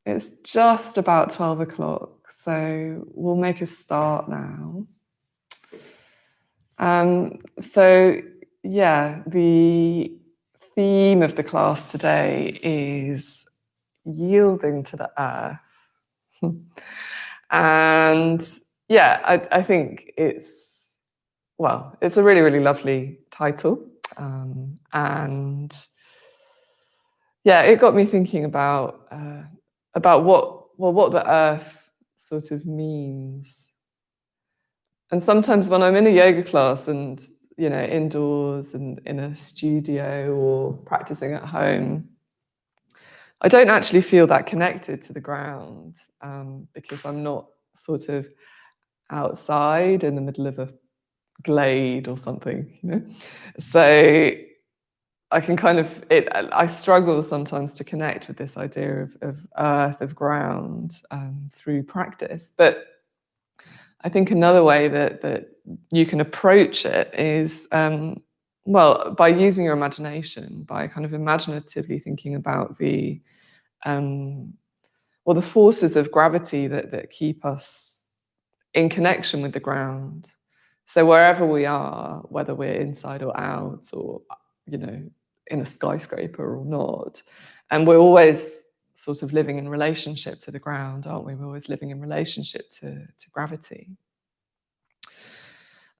It's just about 12 o'clock, so we'll make a start now. So yeah, the theme of the class today is yielding to the earth. And yeah, I think it's a really, really lovely title. And yeah, it got me thinking about what the earth sort of means. And sometimes when I'm in a yoga class and, indoors and in a studio or practicing at home, I don't actually feel that connected to the ground, because I'm not sort of outside in the middle of a glade or something. So I can I struggle sometimes to connect with this idea of earth, of ground, through practice. But I think another way that you can approach it is, by using your imagination, by kind of imaginatively thinking about the forces of gravity that keep us in connection with the ground. So wherever we are, whether we're inside or out, or in a skyscraper or not, and we're always sort of living in relationship to the ground, aren't we? We're always living in relationship to gravity.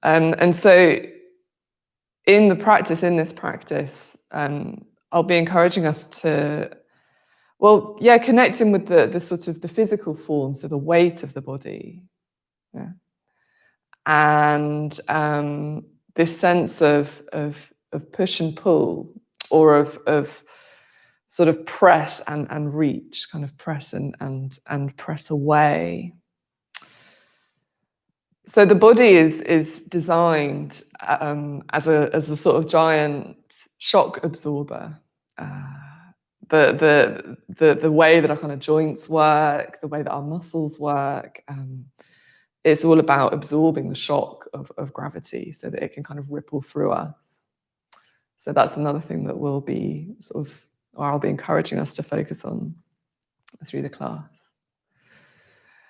And so in this practice, I'll be encouraging us to, connecting with the sort of the physical form, so the weight of the body. Yeah. And this sense of push and pull, or of sort of press and reach, kind of press and press away. So the body is designed as a sort of giant shock absorber. The way that our kind of joints work, the way that our muscles work, it's all about absorbing the shock of gravity so that it can kind of ripple through us. So that's another thing that I'll be encouraging us to focus on through the class.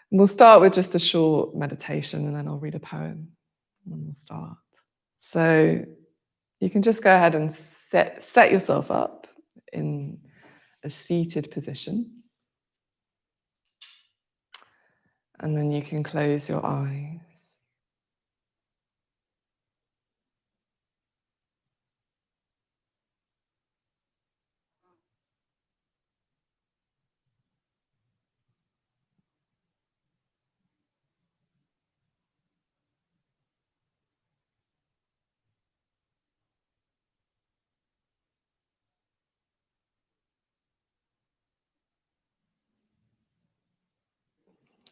And we'll start with just a short meditation, and then I'll read a poem, and then we'll start. So you can just go ahead and set yourself up in a seated position. And then you can close your eyes.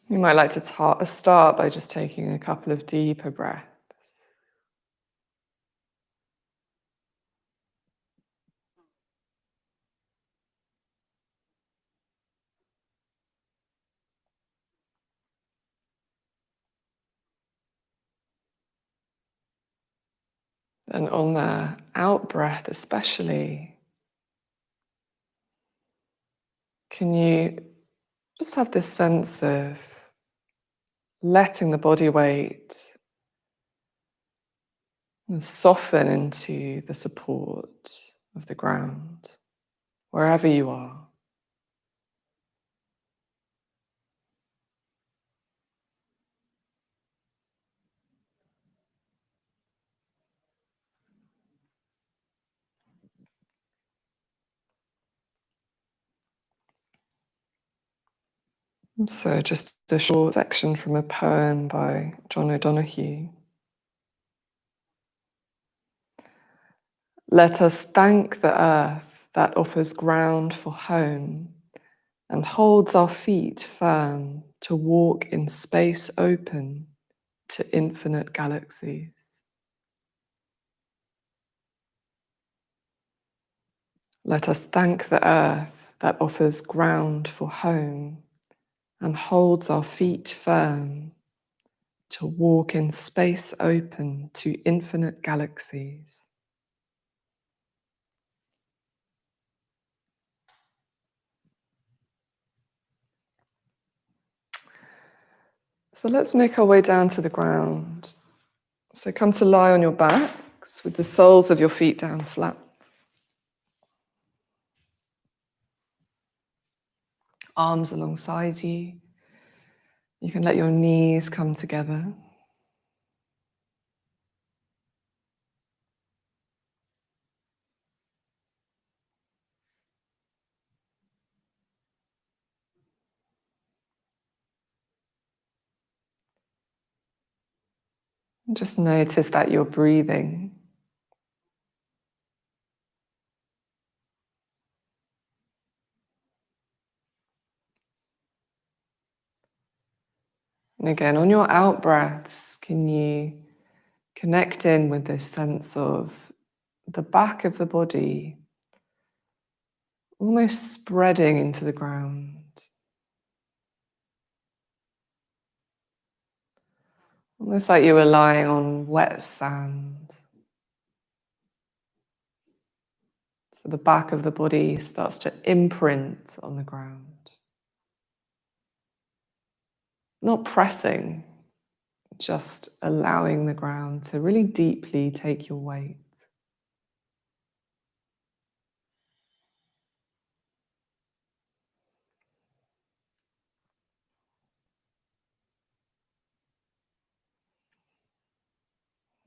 You might like to start by just taking a couple of deeper breaths. And on the out breath especially, can you just have this sense of letting the body weight and soften into the support of the ground, wherever you are. So just a short section from a poem by John O'Donoghue. Let us thank the earth that offers ground for home and holds our feet firm to walk in space open to infinite galaxies. Let us thank the earth that offers ground for home and holds our feet firm to walk in space open to infinite galaxies. So let's make our way down to the ground. So come to lie on your backs with the soles of your feet down flat. Arms alongside you. You can let your knees come together. And just notice that you're breathing. And again, on your out breaths, can you connect in with this sense of the back of the body almost spreading into the ground? Almost like you were lying on wet sand. So the back of the body starts to imprint on the ground. Not pressing, just allowing the ground to really deeply take your weight.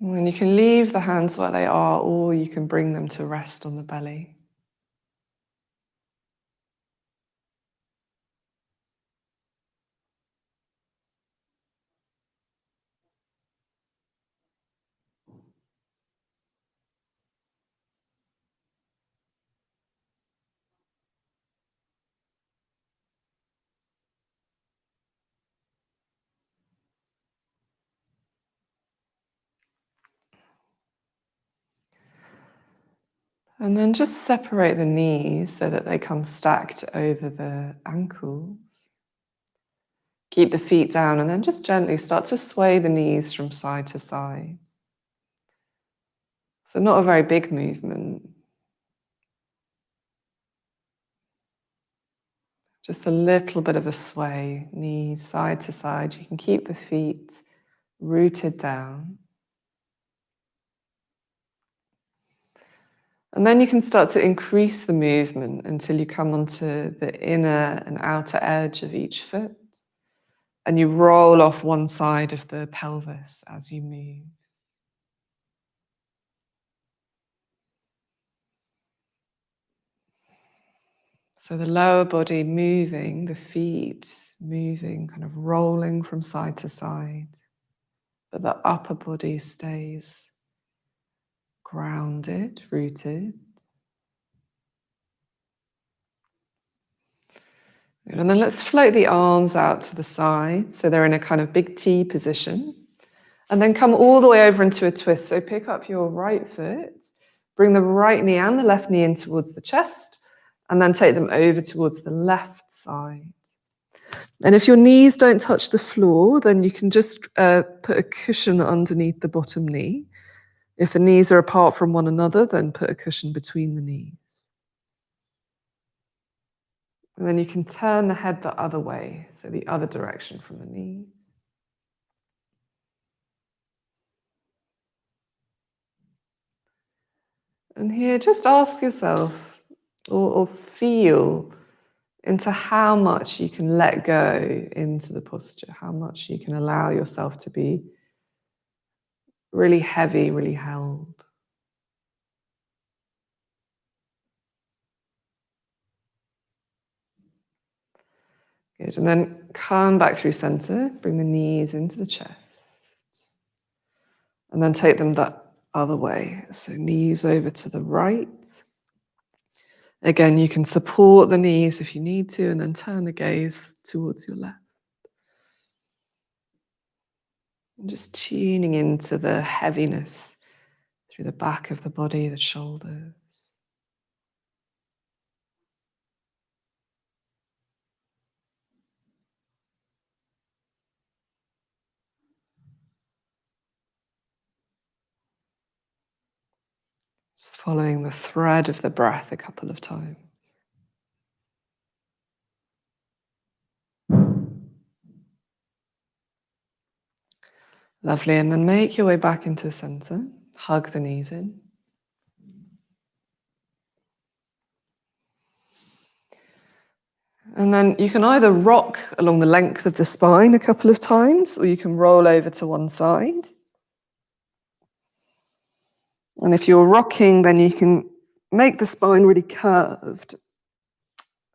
And then you can leave the hands where they are, or you can bring them to rest on the belly. And then just separate the knees so that they come stacked over the ankles. Keep the feet down and then just gently start to sway the knees from side to side. So not a very big movement. Just a little bit of a sway, knees side to side. You can keep the feet rooted down. And then you can start to increase the movement until you come onto the inner and outer edge of each foot. And you roll off one side of the pelvis as you move. So the lower body moving, the feet moving, kind of rolling from side to side. But the upper body stays grounded, rooted. And then let's float the arms out to the side so they're in a kind of big T position. And then come all the way over into a twist. So pick up your right foot, bring the right knee and the left knee in towards the chest, and then take them over towards the left side. And if your knees don't touch the floor, then you can just put a cushion underneath the bottom knee. If the knees are apart from one another, then put a cushion between the knees. And then you can turn the head the other way, so the other direction from the knees. And here, just ask yourself or feel into how much you can let go into the posture, how much you can allow yourself to be really heavy, really held. Good. And then come back through center, bring the knees into the chest. And then take them that other way. So knees over to the right. Again, you can support the knees if you need to, and then turn the gaze towards your left. And just tuning into the heaviness through the back of the body, the shoulders. Just following the thread of the breath a couple of times. Lovely. And then make your way back into the center. Hug the knees in. And then you can either rock along the length of the spine a couple of times, or you can roll over to one side. And if you're rocking, then you can make the spine really curved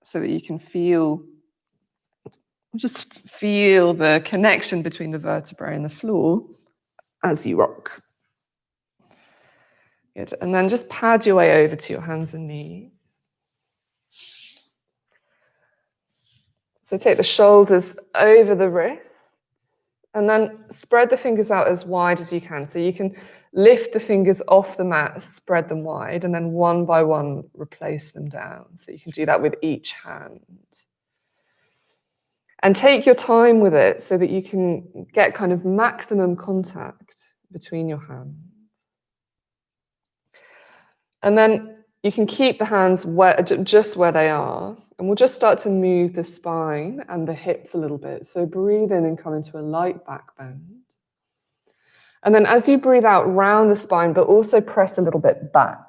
so that you can just feel the connection between the vertebrae and the floor as you rock. Good. And then just pad your way over to your hands and knees. So take the shoulders over the wrists and then spread the fingers out as wide as you can. So you can lift the fingers off the mat, spread them wide, and then one by one replace them down. So you can do that with each hand. And take your time with it so that you can get kind of maximum contact between your hands. And then you can keep the hands just where they are. And we'll just start to move the spine and the hips a little bit. So breathe in and come into a light back bend. And then as you breathe out, round the spine, but also press a little bit back.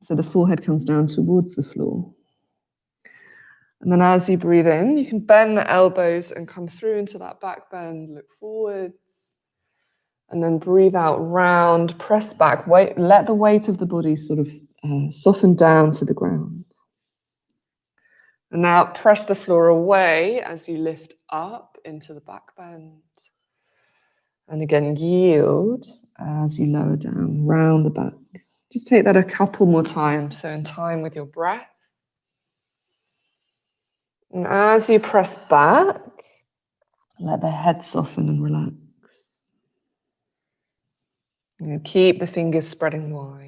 So the forehead comes down towards the floor. And then as you breathe in, you can bend the elbows and come through into that back bend, look forwards. And then breathe out, round, press back, let the weight of the body sort of soften down to the ground. And now press the floor away as you lift up into the back bend. And again, yield as you lower down, round the back. Just take that a couple more times, so in time with your breath. And as you press back, let the head soften and relax. And keep the fingers spreading wide.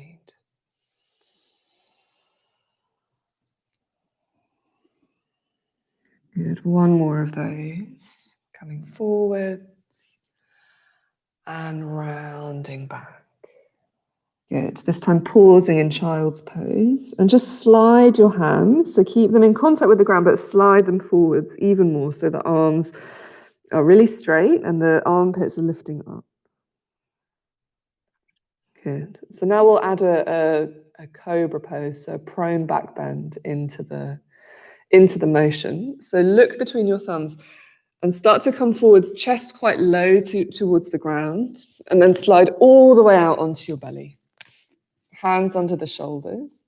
Good, one more of those. Coming forwards and rounding back. Good, this time pausing in child's pose and just slide your hands. So keep them in contact with the ground, but slide them forwards even more so the arms are really straight and the armpits are lifting up. Good. So now we'll add a Cobra Pose, so a prone back bend into the motion. So look between your thumbs and start to come forwards, chest quite low towards the ground, and then slide all the way out onto your belly. Hands under the shoulders.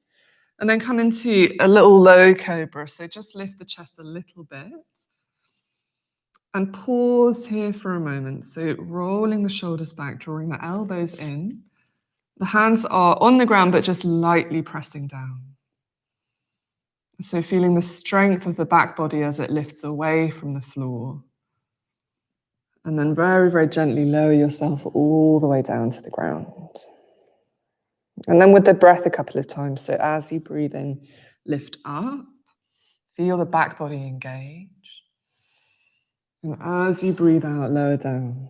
And then come into a little low cobra. So just lift the chest a little bit. And pause here for a moment. So rolling the shoulders back, drawing the elbows in. The hands are on the ground, but just lightly pressing down. So feeling the strength of the back body as it lifts away from the floor. And then very, very gently lower yourself all the way down to the ground. And then with the breath a couple of times. So as you breathe in, lift up. Feel the back body engage. And as you breathe out, lower down.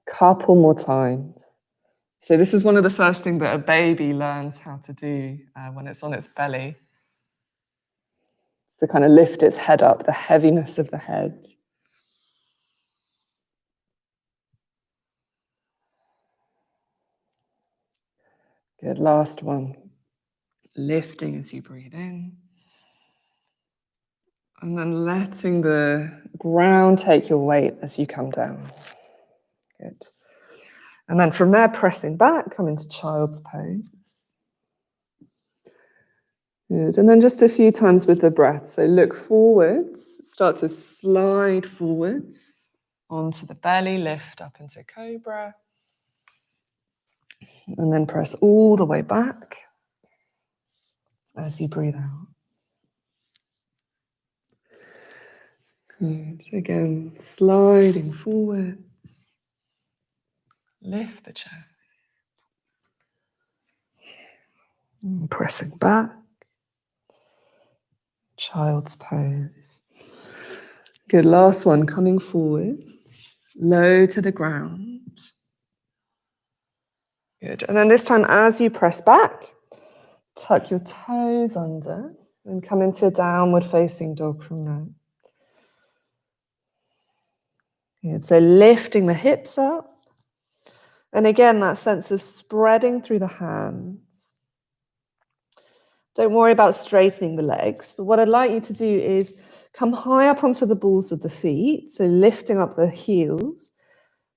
Couple more times. So this is one of the first things that a baby learns how to do when it's on its belly. To kind of lift its head up, the heaviness of the head. Good, last one. Lifting as you breathe in. And then letting the ground take your weight as you come down. Good. And then from there, pressing back, come into child's pose. Good. And then just a few times with the breath. So look forwards, start to slide forwards onto the belly, lift up into cobra. And then press all the way back as you breathe out. Good. Again, sliding forwards. Lift the chest. And pressing back. Child's pose. Good. Last one, coming forwards. Low to the ground. Good. And then this time, as you press back, tuck your toes under and come into downward facing dog from there. Good. So lifting the hips up And again, that sense of spreading through the hands. Don't worry about straightening the legs, but what I'd like you to do is come high up onto the balls of the feet, so lifting up the heels,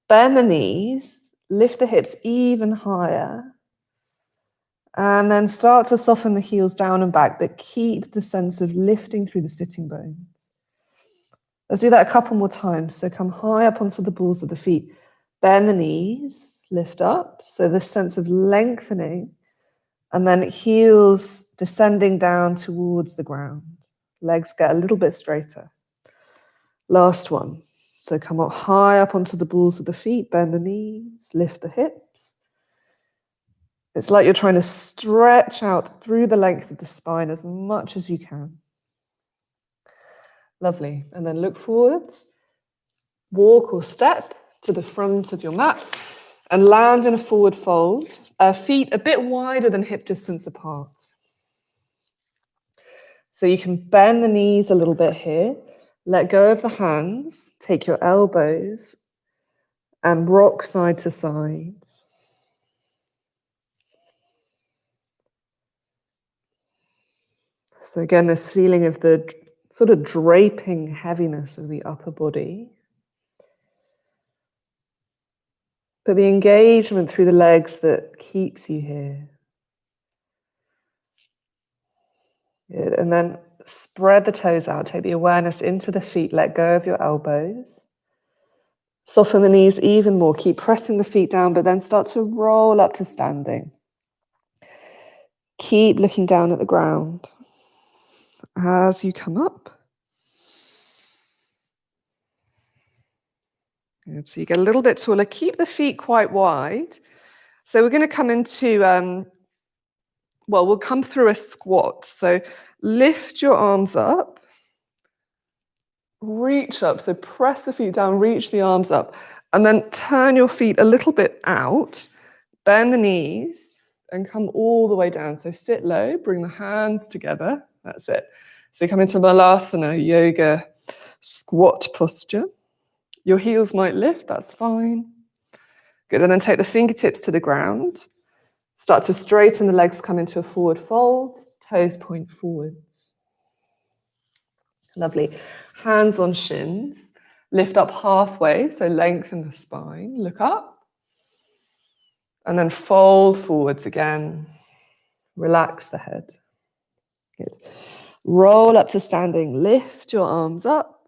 bend the knees, lift the hips even higher, and then start to soften the heels down and back, but keep the sense of lifting through the sitting bones. Let's do that a couple more times. So come high up onto the balls of the feet, bend the knees, lift up, so this sense of lengthening, and then heels descending down towards the ground. Legs get a little bit straighter. Last one. So come up high up onto the balls of the feet, bend the knees, lift the hips. It's like you're trying to stretch out through the length of the spine as much as you can. Lovely. And then look forwards. Walk or step to the front of your mat and land in a forward fold. Feet a bit wider than hip distance apart. So you can bend the knees a little bit here. Let go of the hands. Take your elbows and rock side to side. So again, this feeling of the sort of draping heaviness of the upper body. But the engagement through the legs that keeps you here. Good. And then spread the toes out. Take the awareness into the feet. Let go of your elbows. Soften the knees even more. Keep pressing the feet down, but then start to roll up to standing. Keep looking down at the ground as you come up. Good. So you get a little bit taller. Keep the feet quite wide. So we're going to come into... we'll come through a squat. So lift your arms up, reach up. So press the feet down, reach the arms up, and then turn your feet a little bit out, bend the knees, and come all the way down. So sit low, bring the hands together. That's it. So you come into Malasana, yoga, squat posture. Your heels might lift, that's fine. Good, and then take the fingertips to the ground. Start to straighten the legs, come into a forward fold, toes point forwards. Lovely. Hands on shins. Lift up halfway, so lengthen the spine. Look up. And then fold forwards again. Relax the head. Good. Roll up to standing. Lift your arms up.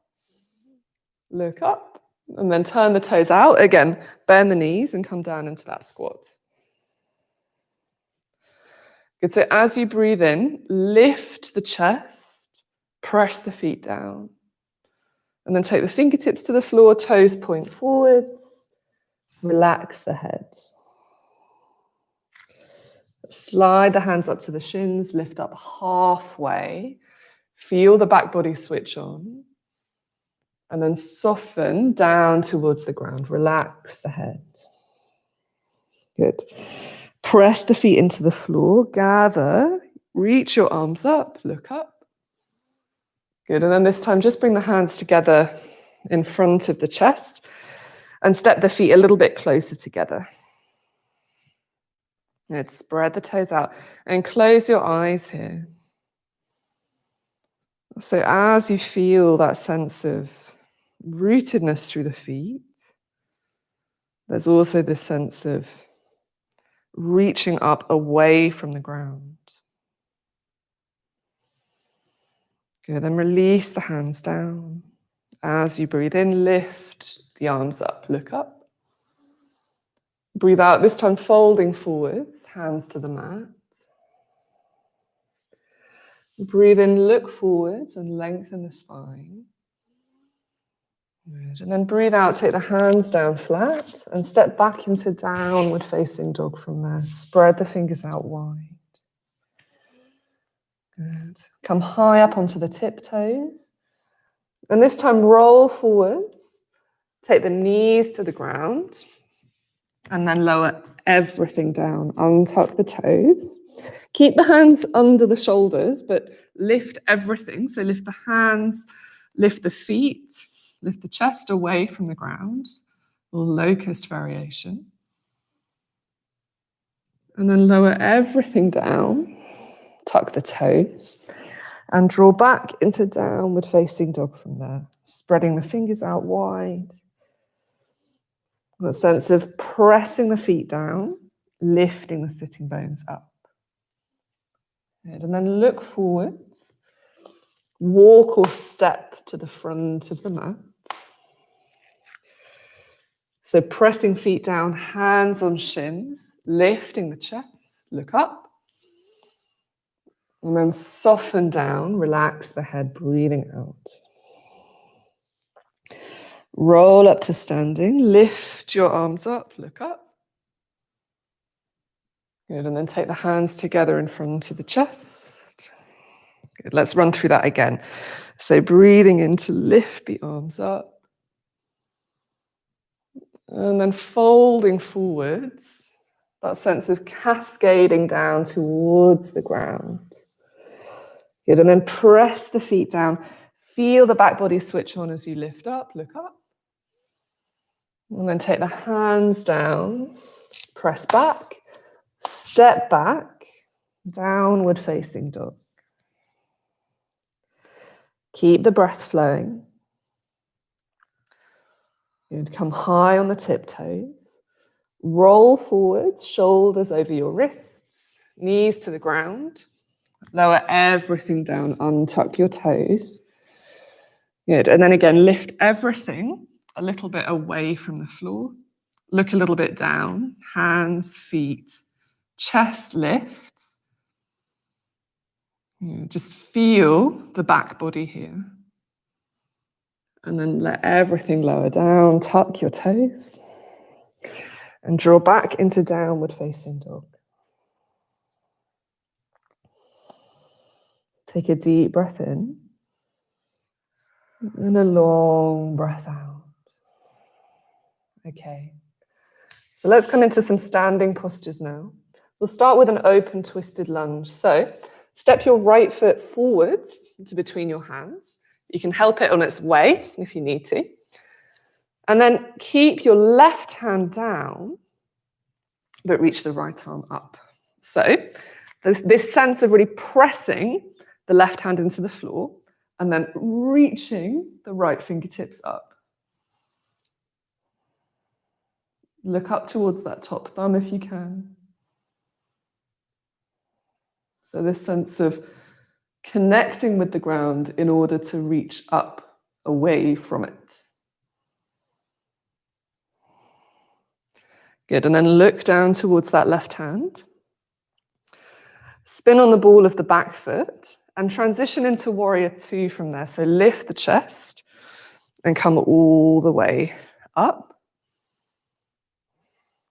Look up. And then turn the toes out. Again, bend the knees and come down into that squat. Good, so as you breathe in, lift the chest, press the feet down. And then take the fingertips to the floor, toes point forwards, relax the head. Slide the hands up to the shins, lift up halfway, feel the back body switch on. And then soften down towards the ground, relax the head. Good. Press the feet into the floor, gather, reach your arms up, look up. Good, and then this time just bring the hands together in front of the chest and step the feet a little bit closer together. Good, spread the toes out and close your eyes here. So as you feel that sense of rootedness through the feet, there's also this sense of reaching up away from the ground. Good, then release the hands down. As you breathe in, lift the arms up, look up. Breathe out, this time folding forwards, hands to the mat. Breathe in, look forwards and lengthen the spine. Good. And then breathe out, take the hands down flat and step back into downward facing dog from there. Spread the fingers out wide. Good. Come high up onto the tiptoes. And this time roll forwards. Take the knees to the ground. And then lower everything down. Untuck the toes. Keep the hands under the shoulders, but lift everything. So lift the hands, lift the feet, lift the chest away from the ground, or locust variation. And then lower everything down. Tuck the toes. And draw back into downward facing dog from there. Spreading the fingers out wide. That sense of pressing the feet down, lifting the sitting bones up. Good. And then look forwards. Walk or step to the front of the mat. So pressing feet down, hands on shins, lifting the chest, look up. And then soften down, relax the head, breathing out. Roll up to standing, lift your arms up, look up. Good, and then take the hands together in front of the chest. Good, let's run through that again. So breathing in to lift the arms up. And then folding forwards, that sense of cascading down towards the ground. Good, and then press the feet down. Feel the back body switch on as you lift up, look up. And then take the hands down, press back, step back, downward facing dog. Keep the breath flowing. Good, come high on the tiptoes. Roll forwards, shoulders over your wrists, knees to the ground. Lower everything down, untuck your toes. Good, and then again, lift everything a little bit away from the floor. Look a little bit down, hands, feet, chest lifts. Just feel the back body here. And then let everything lower down, tuck your toes. And draw back into downward facing dog. Take a deep breath in. And a long breath out. Okay. So let's come into some standing postures now. We'll start with an open twisted lunge. So step your right foot forwards to between your hands. You can help it on its way if you need to. And then keep your left hand down, but reach the right arm up. So this sense of really pressing the left hand into the floor and then reaching the right fingertips up. Look up towards that top thumb if you can. So this sense of connecting with the ground in order to reach up away from it. Good, and then look down towards that left hand. Spin on the ball of the back foot and transition into warrior two from there. So lift the chest and come all the way up.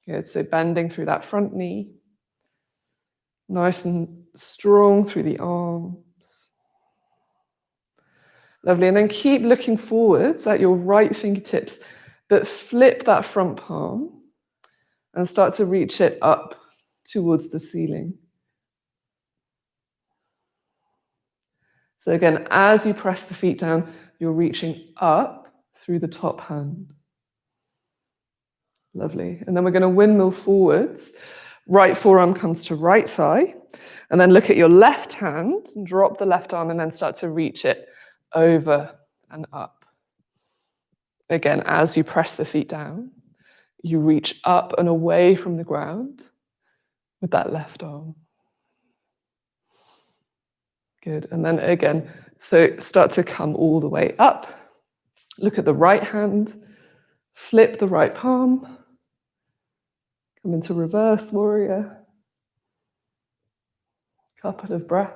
Good, so bending through that front knee. Nice and strong through the arms. Lovely, and then keep looking forwards at your right fingertips, but flip that front palm and start to reach it up towards the ceiling. So again, as you press the feet down, you're reaching up through the top hand. Lovely. And then we're going to windmill forwards. Right forearm comes to right thigh. And then look at your left hand, and drop the left arm, and then start to reach it over and up. Again, as you press the feet down, you reach up and away from the ground with that left arm. Good. And then again, so start to come all the way up. Look at the right hand, flip the right palm, come into reverse warrior. Couple of breaths.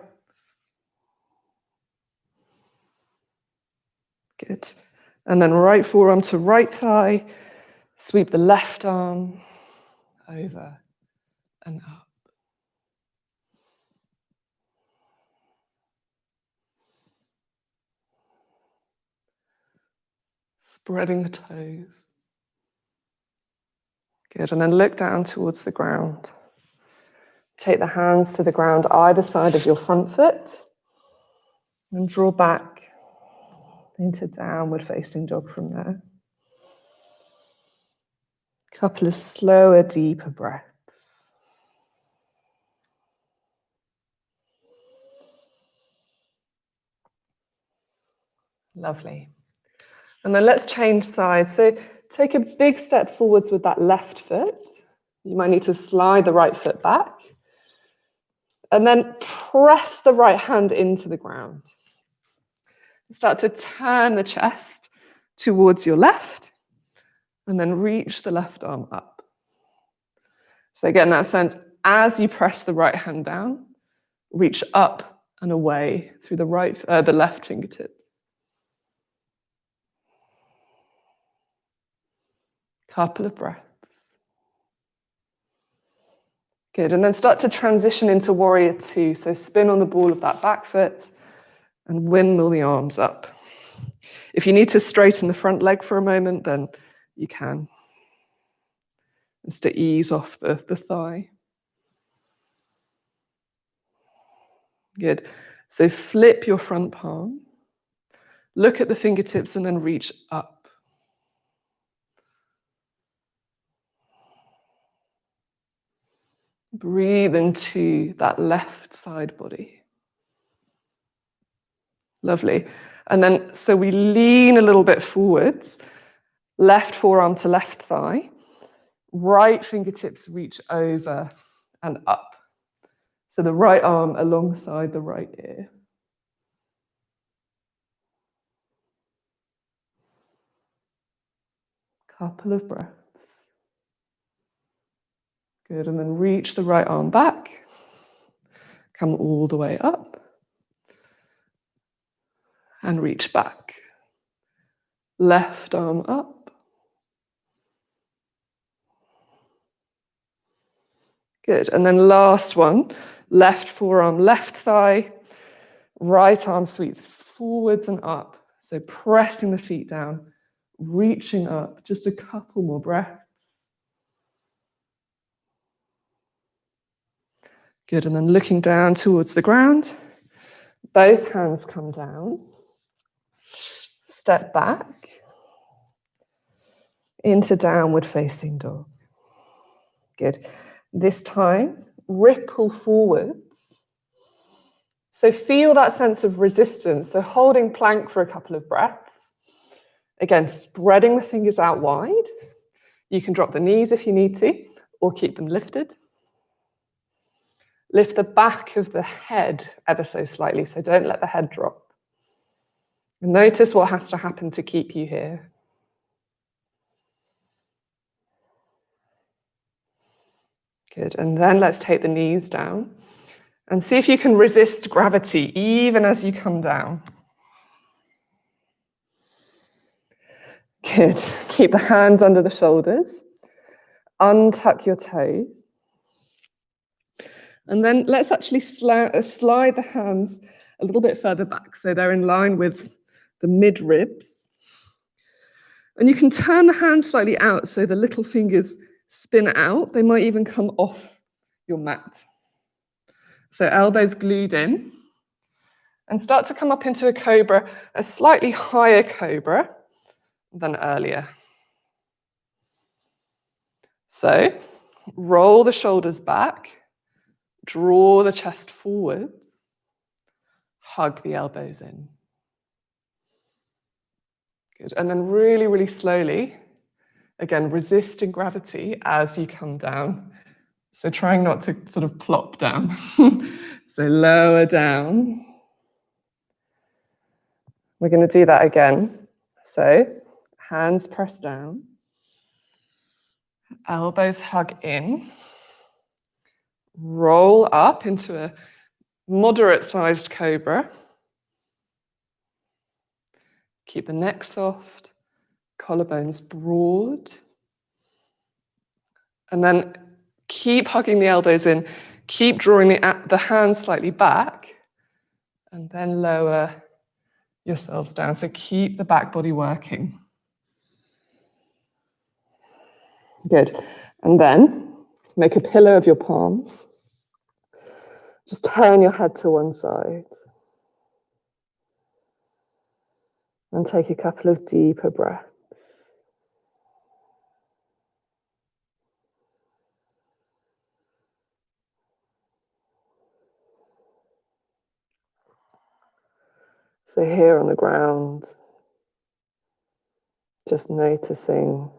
Good. And then right forearm to right thigh, sweep the left arm over and up. Spreading the toes. Good, and then look down towards the ground. Take the hands to the ground either side of your front foot and draw back into downward facing dog from there. Couple of slower, deeper breaths. Lovely. And then let's change sides. So take a big step forwards with that left foot. You might need to slide the right foot back. And then press the right hand into the ground. Start to turn the chest towards your left. And then reach the left arm up. So again, that sense, as you press the right hand down, reach up and away through the left fingertips. Couple of breaths. Good, and then start to transition into warrior two. So spin on the ball of that back foot and windmill the arms up. If you need to straighten the front leg for a moment, then you can. Just to ease off the thigh. Good. So flip your front palm. Look at the fingertips and then reach up. Breathe into that left side body. Lovely. And then, so we lean a little bit forwards, left forearm to left thigh, right fingertips reach over and up. So the right arm alongside the right ear. Couple of breaths. Good, and then reach the right arm back. Come all the way up. And reach back. Left arm up. Good, and then last one. Left forearm, left thigh. Right arm sweeps forwards and up. So pressing the feet down, reaching up. Just a couple more breaths. Good, and then looking down towards the ground. Both hands come down. Step back into downward facing dog. Good. This time, ripple forwards. So feel that sense of resistance. So holding plank for a couple of breaths. Again, spreading the fingers out wide. You can drop the knees if you need to, or keep them lifted. Lift the back of the head ever so slightly, so don't let the head drop. And notice what has to happen to keep you here. Good, and then let's take the knees down and see if you can resist gravity even as you come down. Good, keep the hands under the shoulders, untuck your toes. And then let's actually slide the hands a little bit further back so they're in line with the mid-ribs. And you can turn the hands slightly out so the little fingers spin out. They might even come off your mat. So elbows glued in. And start to come up into a cobra, a slightly higher cobra than earlier. So roll the shoulders back. Draw the chest forwards. Hug the elbows in. Good. And then really, really slowly, again, resisting gravity as you come down. So trying not to sort of plop down. So lower down. We're going to do that again. So hands press down. Elbows hug in. Roll up into a moderate-sized cobra. Keep the neck soft, collarbones broad. And then keep hugging the elbows in. Keep drawing the hands slightly back. And then lower yourselves down. So keep the back body working. Good. And then make a pillow of your palms. Just turn your head to one side. And take a couple of deeper breaths. So here on the ground, Just noticing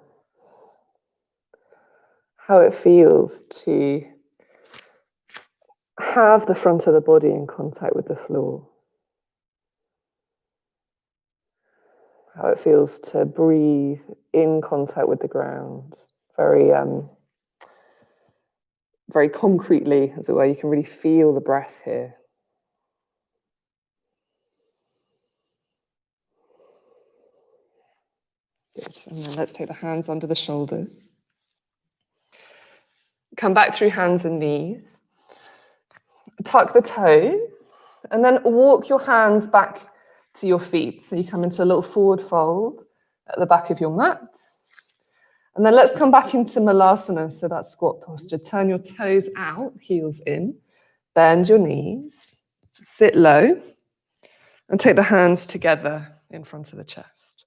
how it feels to have the front of the body in contact with the floor. How it feels to breathe in contact with the ground. Very, very concretely, as it were. You can really feel the breath here. Good. And then let's take the hands under the shoulders. Come back through hands and knees. Tuck the toes. And then walk your hands back to your feet. So you come into a little forward fold at the back of your mat. And then let's come back into Malasana, so that squat posture. Turn your toes out, heels in. Bend your knees. Sit low. And take the hands together in front of the chest.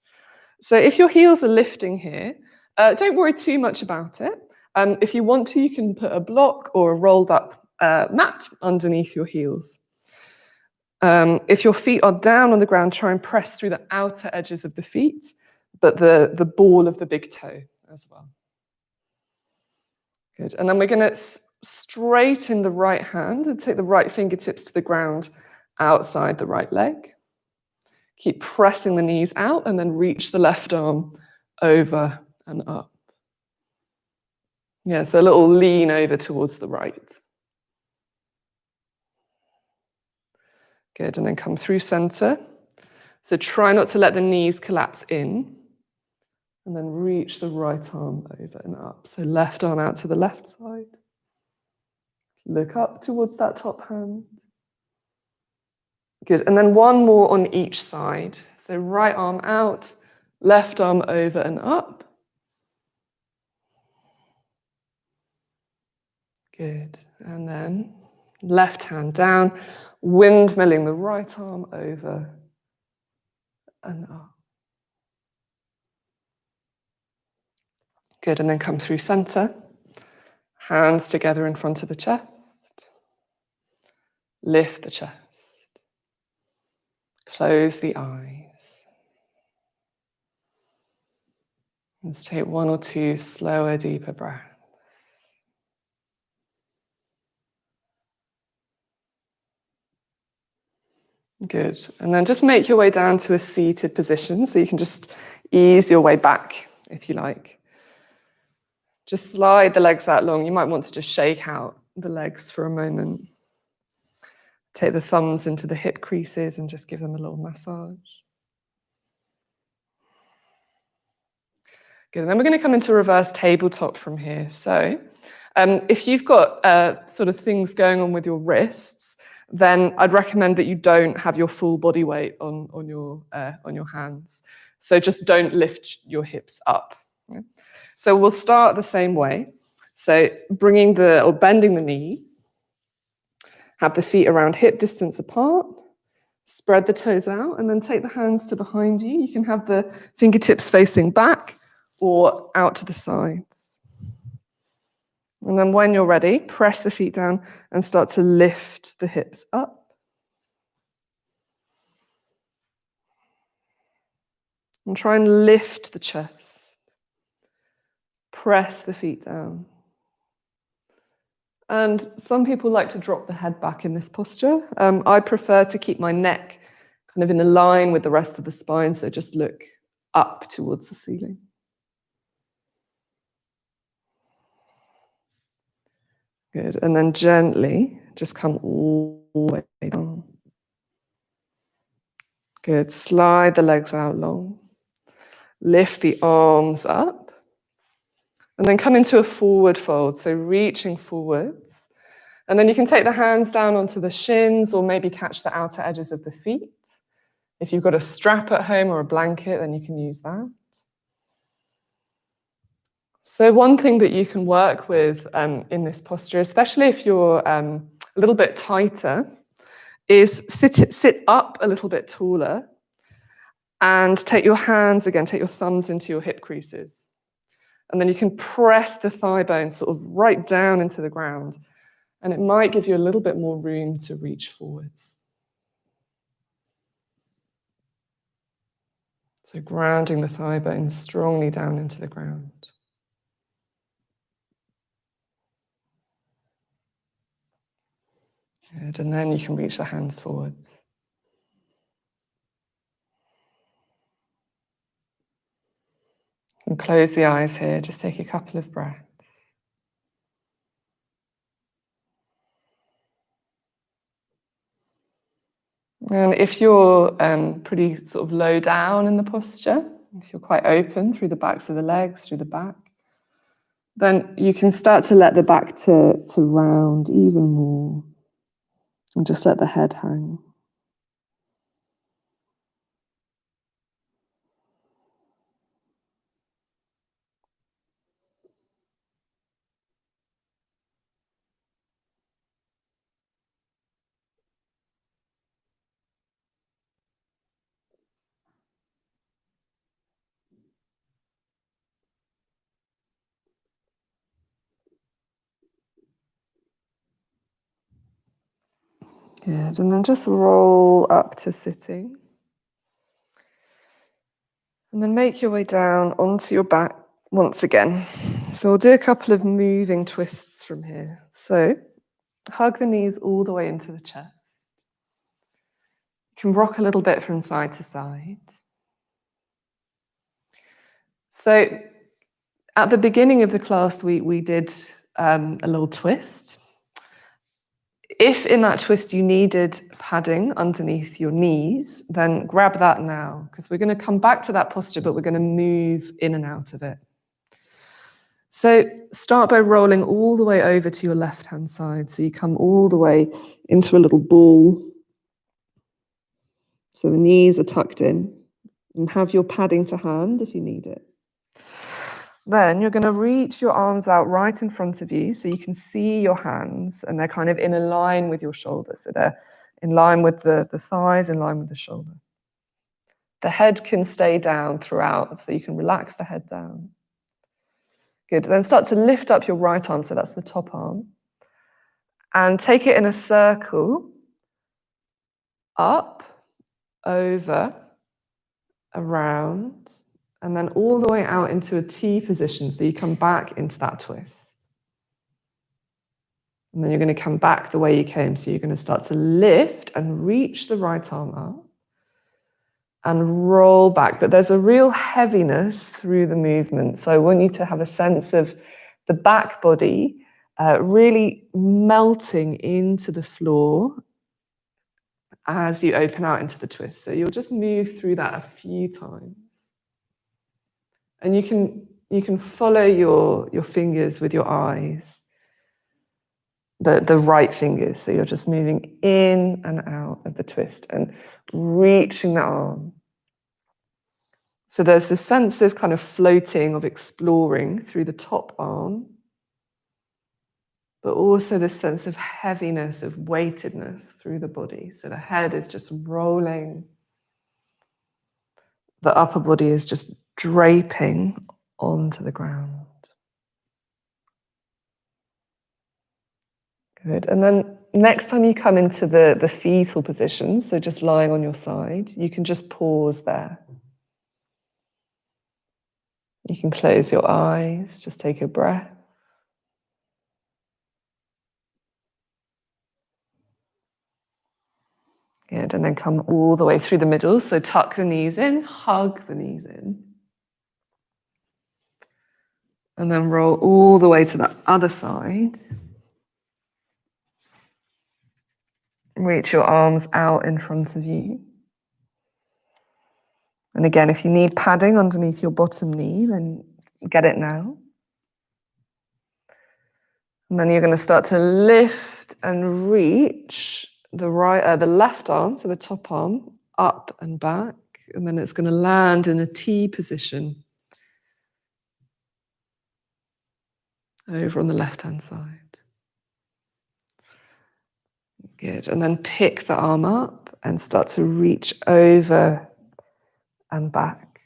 So if your heels are lifting here, don't worry too much about it. If you want to, you can put a block or a rolled up mat underneath your heels. If your feet are down on the ground, try and press through the outer edges of the feet, but the ball of the big toe as well. Good. And then we're going to straighten the right hand and take the right fingertips to the ground outside the right leg. Keep pressing the knees out and then reach the left arm over and up. Yeah, so a little lean over towards the right. Good, and then come through center. So try not to let the knees collapse in. And then reach the right arm over and up. So left arm out to the left side. Look up towards that top hand. Good, and then one more on each side. So right arm out, left arm over and up. Good, and then left hand down, windmilling the right arm over and up. Good, and then come through center. Hands together in front of the chest. Lift the chest. Close the eyes. Let's take one or two slower, deeper breaths. Good. And then just make your way down to a seated position. So you can just ease your way back, if you like. Just slide the legs out long. You might want to just shake out the legs for a moment. Take the thumbs into the hip creases and just give them a little massage. Good. And then we're going to come into reverse tabletop from here. So if you've got sort of things going on with your wrists, then I'd recommend that you don't have your full body weight on your hands. So just don't lift your hips up. Yeah? So we'll start the same way. So bending the knees, have the feet around hip distance apart, spread the toes out, and then take the hands to behind you. You can have the fingertips facing back or out to the sides. And then when you're ready, press the feet down and start to lift the hips up. And try and lift the chest. Press the feet down. And some people like to drop the head back in this posture. I prefer to keep my neck kind of in a line with the rest of the spine, so just look up towards the ceiling. Good, and then gently just come all the way down. Good, slide the legs out long. Lift the arms up. And then come into a forward fold, so reaching forwards. And then you can take the hands down onto the shins or maybe catch the outer edges of the feet. If you've got a strap at home or a blanket, then you can use that. So one thing that you can work with in this posture, especially if you're a little bit tighter, is sit up a little bit taller and take your hands again, take your thumbs into your hip creases. And then you can press the thigh bones sort of right down into the ground. And it might give you a little bit more room to reach forwards. So grounding the thigh bones strongly down into the ground. Good, and then you can reach the hands forwards. And close the eyes here, just take a couple of breaths. And if you're pretty sort of low down in the posture, if you're quite open through the backs of the legs, through the back, then you can start to let the back to round even more and just let the head hang. Good, and then just roll up to sitting. And then make your way down onto your back once again. So we'll do a couple of moving twists from here. So hug the knees all the way into the chest. You can rock a little bit from side to side. So at the beginning of the class, we did a little twist. If in that twist you needed padding underneath your knees, then grab that now, because we're going to come back to that posture, but we're going to move in and out of it. So start by rolling all the way over to your left-hand side. So you come all the way into a little ball. So the knees are tucked in, and have your padding to hand if you need it. Then you're going to reach your arms out right in front of you so you can see your hands, and they're kind of in a line with your shoulders. So they're in line with the thighs, in line with the shoulder. The head can stay down throughout, so you can relax the head down. Good. Then start to lift up your right arm, so that's the top arm, and take it in a circle, up, over, around, and then all the way out into a T position, so you come back into that twist. And then you're going to come back the way you came, so you're going to start to lift and reach the right arm up and roll back. But there's a real heaviness through the movement, so I want you to have a sense of the back body really melting into the floor as you open out into the twist. So you'll just move through that a few times. And you can follow your fingers with your eyes, the right fingers. So you're just moving in and out of the twist and reaching the arm. So there's this sense of kind of floating, of exploring through the top arm, but also this sense of heaviness, of weightedness through the body. So the head is just rolling. The upper body is just draping onto the ground. Good. And then next time you come into the fetal position, so just lying on your side, you can just pause there. You can close your eyes, just take a breath. Good. And then come all the way through the middle. So tuck the knees in, hug the knees in. And then roll all the way to the other side. Reach your arms out in front of you. And again, if you need padding underneath your bottom knee, then get it now. And then you're going to start to lift and reach the left arm, so the top arm, up and back. And then it's going to land in a T position over on the left-hand side. Good. And then pick the arm up and start to reach over and back.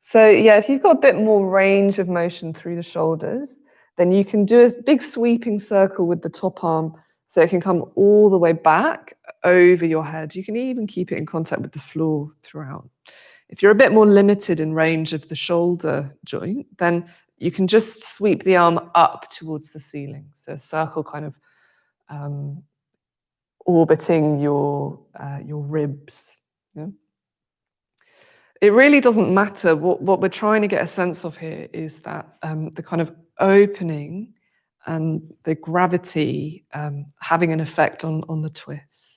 So yeah, if you've got a bit more range of motion through the shoulders, then you can do a big sweeping circle with the top arm so it can come all the way back over your head. You can even keep it in contact with the floor throughout If you're a bit more limited in range of the shoulder joint, then you can just sweep the arm up towards the ceiling. So a circle kind of orbiting your ribs. Yeah? It really doesn't matter. What we're trying to get a sense of here is that the kind of opening and the gravity having an effect on the twist.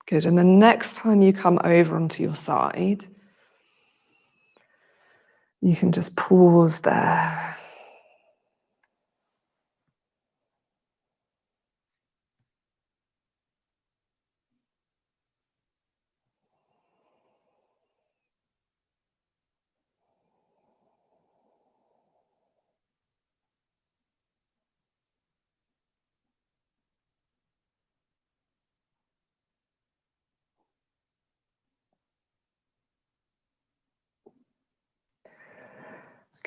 Good. And the next time you come over onto your side, you can just pause there.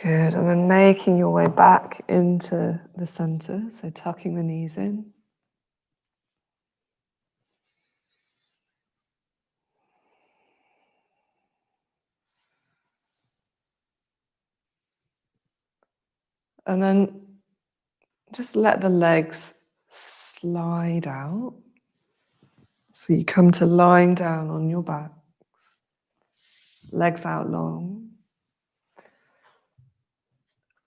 Good. And then making your way back into the center. So tucking the knees in. And then just let the legs slide out. So you come to lying down on your backs, legs out long.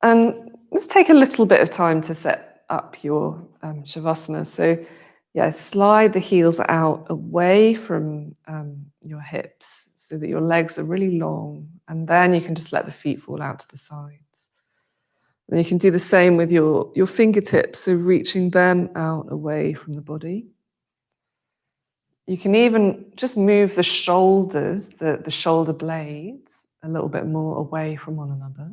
And let's take a little bit of time to set up your Shavasana. So yeah, slide the heels out away from your hips so that your legs are really long. And then you can just let the feet fall out to the sides. And you can do the same with your fingertips, so reaching them out away from the body. You can even just move the shoulders, the shoulder blades, a little bit more away from one another.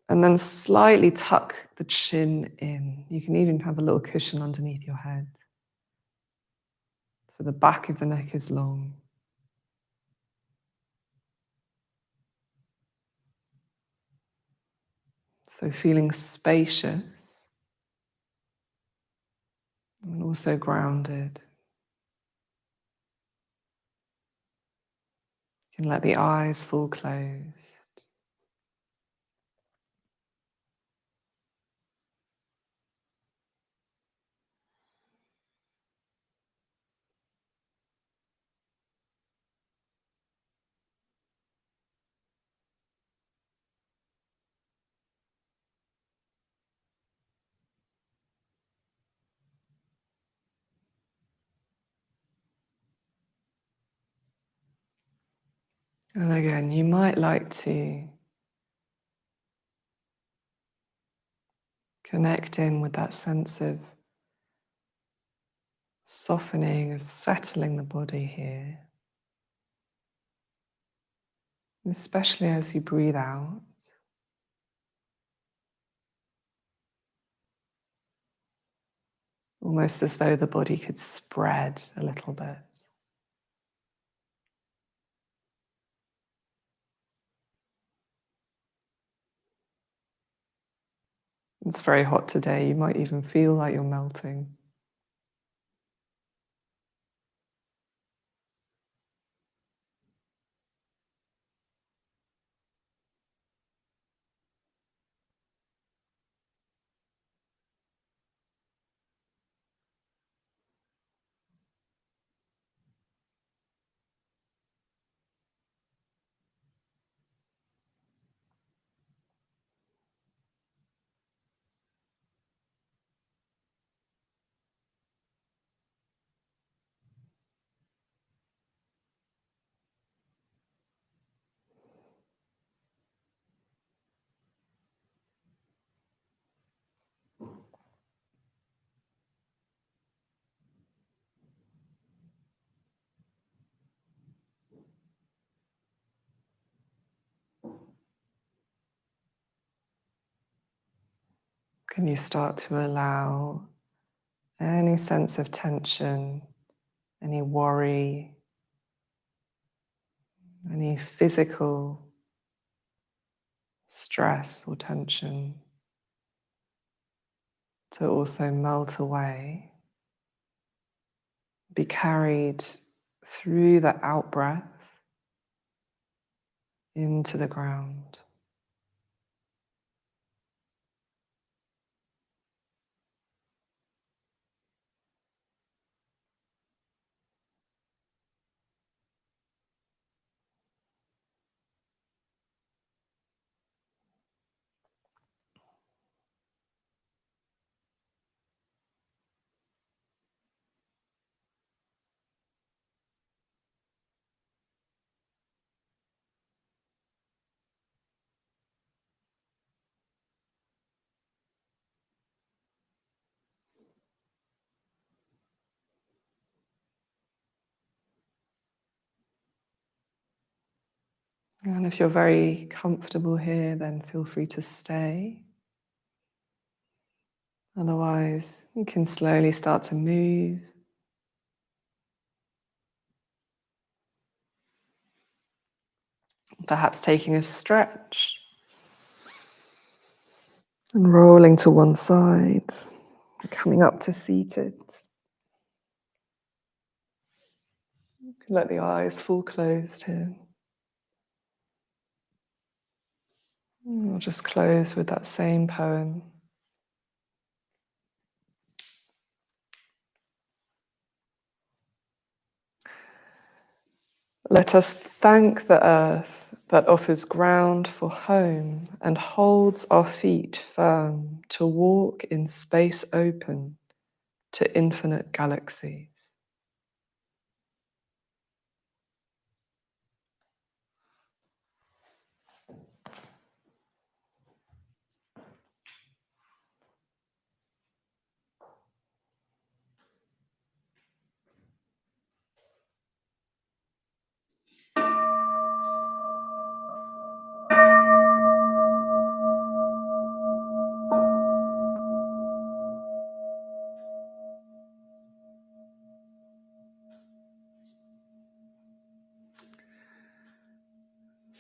And then slightly tuck the chin in. You can even have a little cushion underneath your head. So the back of the neck is long. So feeling spacious and also grounded. You can let the eyes fall closed. And again, you might like to connect in with that sense of softening, of settling the body here. Especially as you breathe out. Almost as though the body could spread a little bit. It's very hot today. You might even feel like you're melting. Can you start to allow any sense of tension, any worry, any physical stress or tension to also melt away, be carried through the out breath into the ground. And if you're very comfortable here, then feel free to stay. Otherwise, you can slowly start to move. Perhaps taking a stretch and rolling to one side, coming up to seated. You can let the eyes fall closed here. I'll just close with that same poem. Let us thank the earth that offers ground for home and holds our feet firm to walk in space open to infinite galaxies.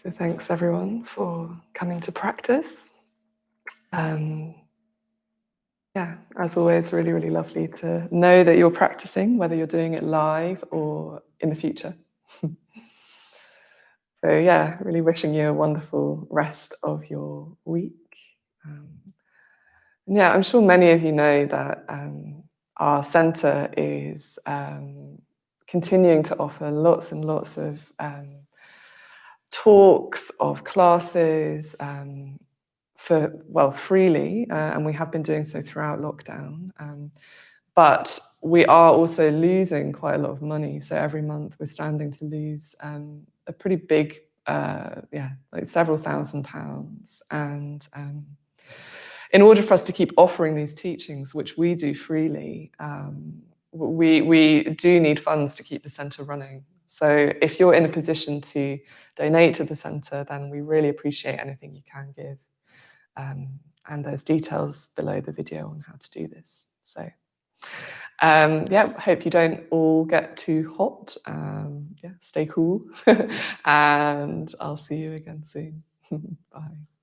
So thanks everyone for coming to practice. Yeah, as always, really, really lovely to know that you're practicing, whether you're doing it live or in the future. So yeah, really wishing you a wonderful rest of your week. Yeah, I'm sure many of you know that our centre is continuing to offer lots and lots of talks, of classes, freely, and we have been doing so throughout lockdown. But we are also losing quite a lot of money. So every month we're standing to lose a pretty big, like several £1,000s. And in order for us to keep offering these teachings, which we do freely, we do need funds to keep the centre running. So if you're in a position to donate to the centre, then we really appreciate anything you can give. And there's details below the video on how to do this. So hope you don't all get too hot. Stay cool. And I'll see you again soon. Bye.